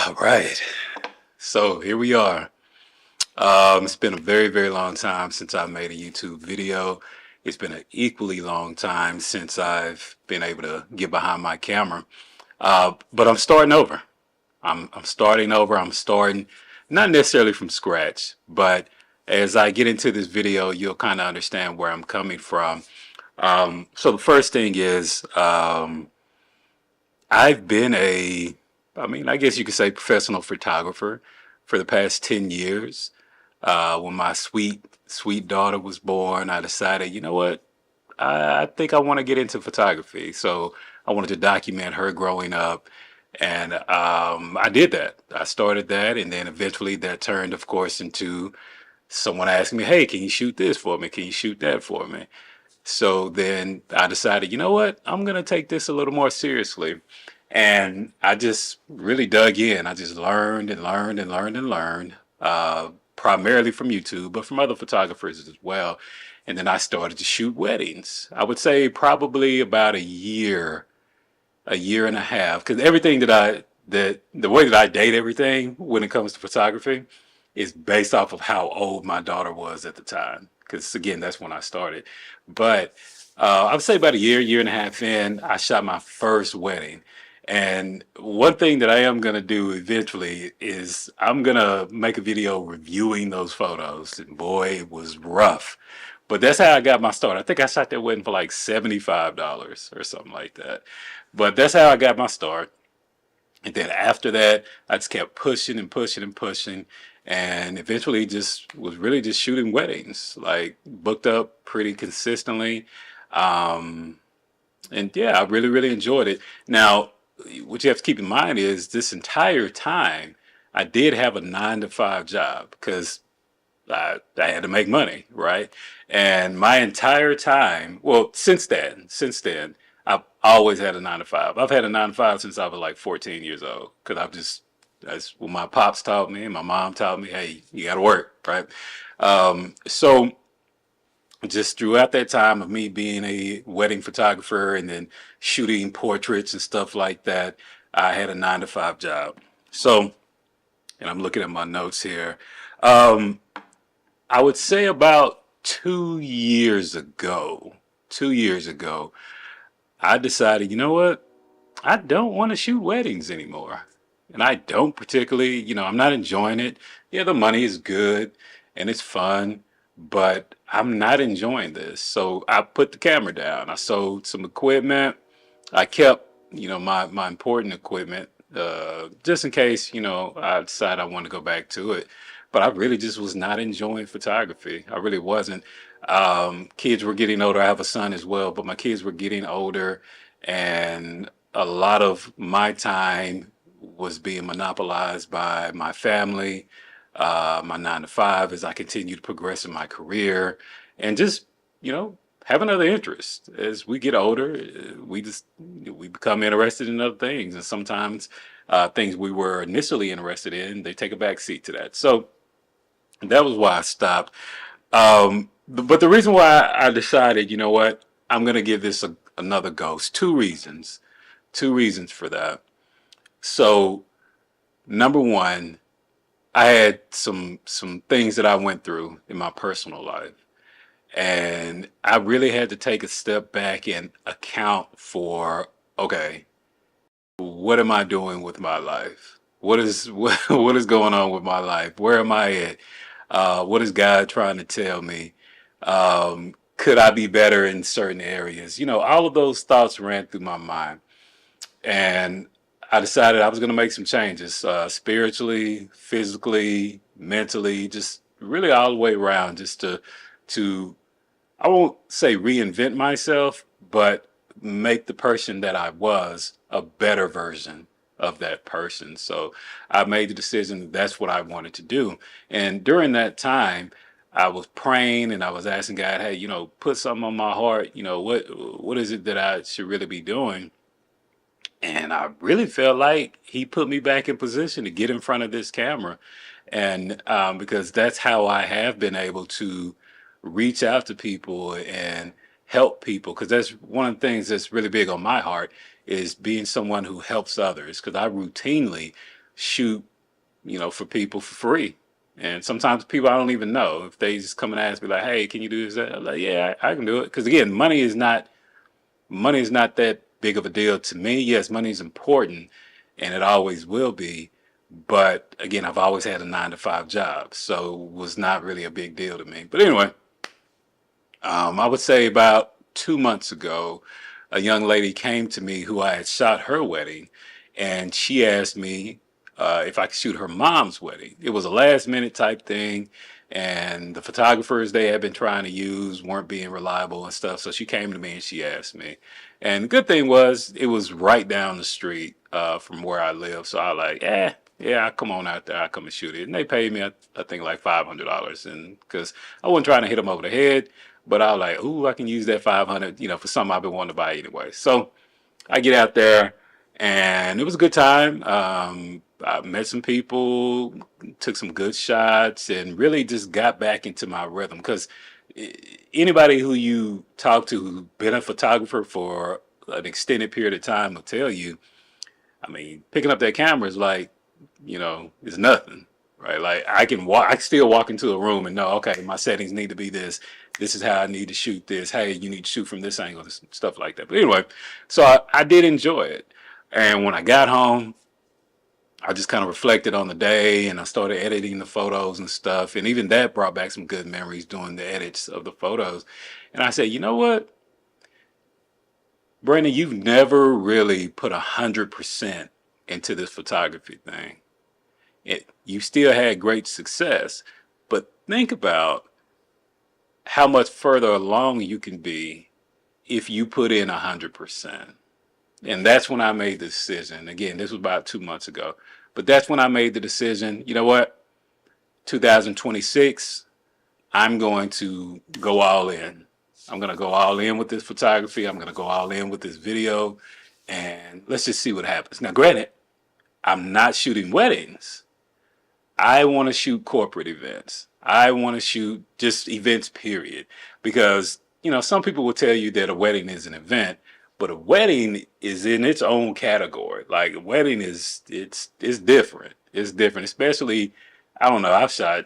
All right. So here we are. It's been a very, very long time since I made a YouTube video. It's been an equally long time since I've been able to get behind my camera. But I'm starting over. I'm starting over. I'm starting not necessarily from scratch, but as I get into this video, you'll kind of understand where I'm coming from. So the first thing is I've been I guess you could say professional photographer for the past 10 years. When my sweet daughter was born, I decided, you know what? I think I want to get into photography. So I wanted to document her growing up. And I did that. I started that. And then eventually that turned, of course, into someone asking me, hey, can you shoot this for me? Can you shoot that for me? So then I decided, you know what? I'm going to take this a little more seriously. And I just really dug in. I just learned and learned and learned and learned, primarily from YouTube, but from other photographers as well. And then I started to shoot weddings. I would say probably about a year and a half, because everything that the way that I date everything when it comes to photography is based off of how old my daughter was at the time. Because again, that's when I started. But I would say about a year and a half in, I shot my first wedding. And one thing that I am going to do eventually is I'm going to make a video reviewing those photos. And boy, it was rough. But that's how I got my start. I think I shot that wedding for like $75 or something like that. But that's how I got my start. And then after that, I just kept pushing and pushing and pushing. And eventually just was really just shooting weddings, like booked up pretty consistently. Um, and yeah, I really, really enjoyed it. Now, what you have to keep in mind is this entire time, I did have a 9 to 5 job because I had to make money, right? And my entire time, well, since then, I've always had a 9 to 5. I've had a 9 to 5 since I was like 14 years old because that's what my pops taught me and my mom taught me. Hey, you got to work, right? So just throughout that time of me being a wedding photographer and then shooting portraits and stuff like that, I had a 9 to 5 job. So, and I'm looking at my notes here. Um, I would say about 2 years ago, I decided, you know what? I don't want to shoot weddings anymore. And I don't particularly, I'm not enjoying it. Yeah, the money is good and it's fun, but I'm not enjoying this. So I put the camera down. I sold some equipment. I kept, my important equipment, just in case, I decide I want to go back to it. But I really just was not enjoying photography. I really wasn't. Kids were getting older. I have a son as well, but my kids were getting older, and a lot of my time was being monopolized by my family, my 9 to 5 as I continue to progress in my career, and just, having other interests. As we get older, we become interested in other things, and sometimes things we were initially interested in, they take a back seat to that. So that was why I stopped. But the reason why I decided, you know what, I'm going to give this another go. Two reasons. Two reasons for that. So, number one, I had some things that I went through in my personal life, and I really had to take a step back and account for, okay, what am I doing with my life? What is going on with my life? Where am I at? What is God trying to tell me? Could I be better in certain areas? All of those thoughts ran through my mind, and I decided I was going to make some changes, spiritually, physically, mentally, just really all the way around, just to I won't say reinvent myself, but make the person that I was a better version of that person. So I made the decision that that's what I wanted to do. And during that time, I was praying and I was asking God, hey, put something on my heart. What is it that I should really be doing? And I really felt like he put me back in position to get in front of this camera. And because that's how I have been able to reach out to people and help people. Because that's one of the things that's really big on my heart is being someone who helps others. Because I routinely shoot, for people for free. And sometimes people I don't even know, if they just come and ask me like, "Hey, can you do this?" I'm like, "Yeah, I can do it." Because again, money is not that big of a deal to me. Yes, money is important, and it always will be. But again, I've always had a 9 to 5 job, so it was not really a big deal to me. But anyway, I would say about 2 months ago, a young lady came to me who I had shot her wedding, and she asked me if I could shoot her mom's wedding. It was a last minute type thing, and the photographers they had been trying to use weren't being reliable and stuff. So she came to me and she asked me. And the good thing was it was right down the street from where I live. So I was like, yeah, I'll come on out there. I'll come and shoot it. And they paid me, I think, like $500. And because I wasn't trying to hit them over the head, but I was like, ooh, I can use that 500, for something I've been wanting to buy anyway. So I get out there, and it was a good time. I met some people, took some good shots, and really just got back into my rhythm. Because anybody who you talk to who's been a photographer for an extended period of time will tell you, I mean, picking up that camera is like, is nothing, right? Like I can walk, I can still walk into a room and know, okay, my settings need to be this. This is how I need to shoot this. Hey, you need to shoot from this angle, stuff like that. But anyway, so I did enjoy it. And when I got home, I just kind of reflected on the day and I started editing the photos and stuff. And even that brought back some good memories doing the edits of the photos. And I said, you know what, Brandon, you've never really put 100% into this photography thing. You still had great success, but think about how much further along you can be if you put in 100%. And that's when I made the decision. Again, this was about 2 months ago, but that's when I made the decision. You know what? 2026, I'm going to go all in. I'm going to go all in with this photography. I'm going to go all in with this video, and let's just see what happens. Now, granted, I'm not shooting weddings. I want to shoot corporate events. I want to shoot just events, period. Because, some people will tell you that a wedding is an event, but a wedding is in its own category. Like a wedding it's different. It's different, especially, I don't know, I've shot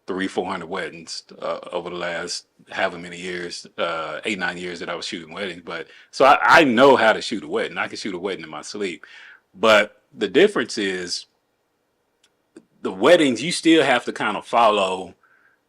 400 weddings over the last however many years, 8, 9 years that I was shooting weddings. But so I know how to shoot a wedding. I can shoot a wedding in my sleep. But the difference is the weddings, you still have to kind of follow,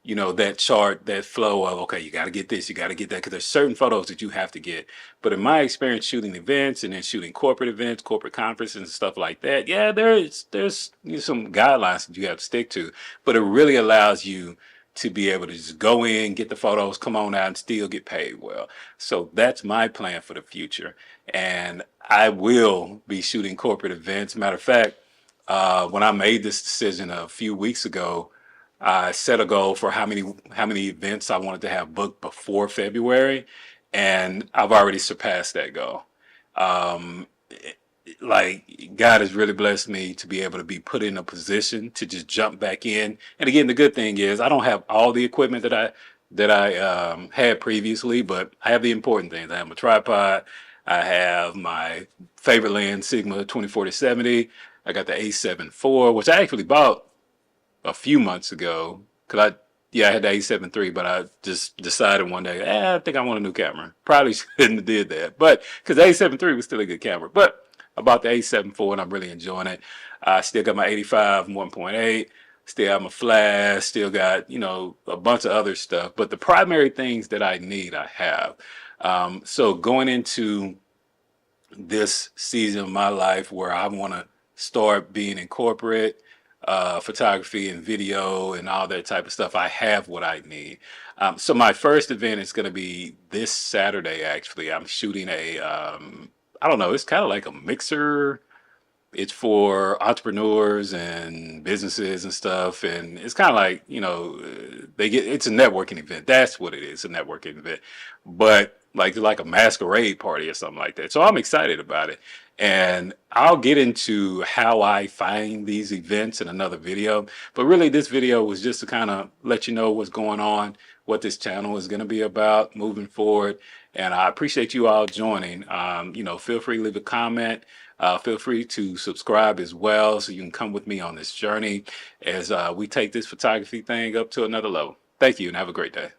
that chart, that flow of, okay, you got to get this, you got to get that, because there's certain photos that you have to get. But in my experience shooting events and then shooting corporate events, corporate conferences and stuff like that, yeah, there's some guidelines that you have to stick to, but it really allows you to be able to just go in, get the photos, come on out and still get paid well. So that's my plan for the future. And I will be shooting corporate events. Matter of fact, when I made this decision a few weeks ago, I set a goal for how many events I wanted to have booked before February, and I've already surpassed that goal. Um, like God has really blessed me to be able to be put in a position to just jump back in. And again, the good thing is I don't have all the equipment that I had previously, but I have the important things. I have my tripod. I have my favorite lens, Sigma 2040-70. I got the A7 IV, which I actually bought a few months ago because I had the A7 III, but I just decided one day, I think I want a new camera. Probably shouldn't have did that, but because the A7 III was still a good camera. But I bought the A7 IV and I'm really enjoying it. I still got my 85 1.8. Still have my flash, still got, a bunch of other stuff. But the primary things that I need, I have. So going into this season of my life where I want to start being in corporate photography and video and all that type of stuff, I have what I need. So my first event is going to be this Saturday, actually. I'm shooting I don't know, it's kind of like a mixer. It's for entrepreneurs and businesses and stuff, and it's kind of like it's a networking event. That's what it is, a networking event, but like a masquerade party or something like that. So I'm excited about it, and I'll get into how I find these events in another video. But really, this video was just to kind of let you know what's going on, what this channel is going to be about moving forward, And I appreciate you all joining. Feel free to leave a comment. Feel free to subscribe as well so you can come with me on this journey as we take this photography thing up to another level. Thank you and have a great day.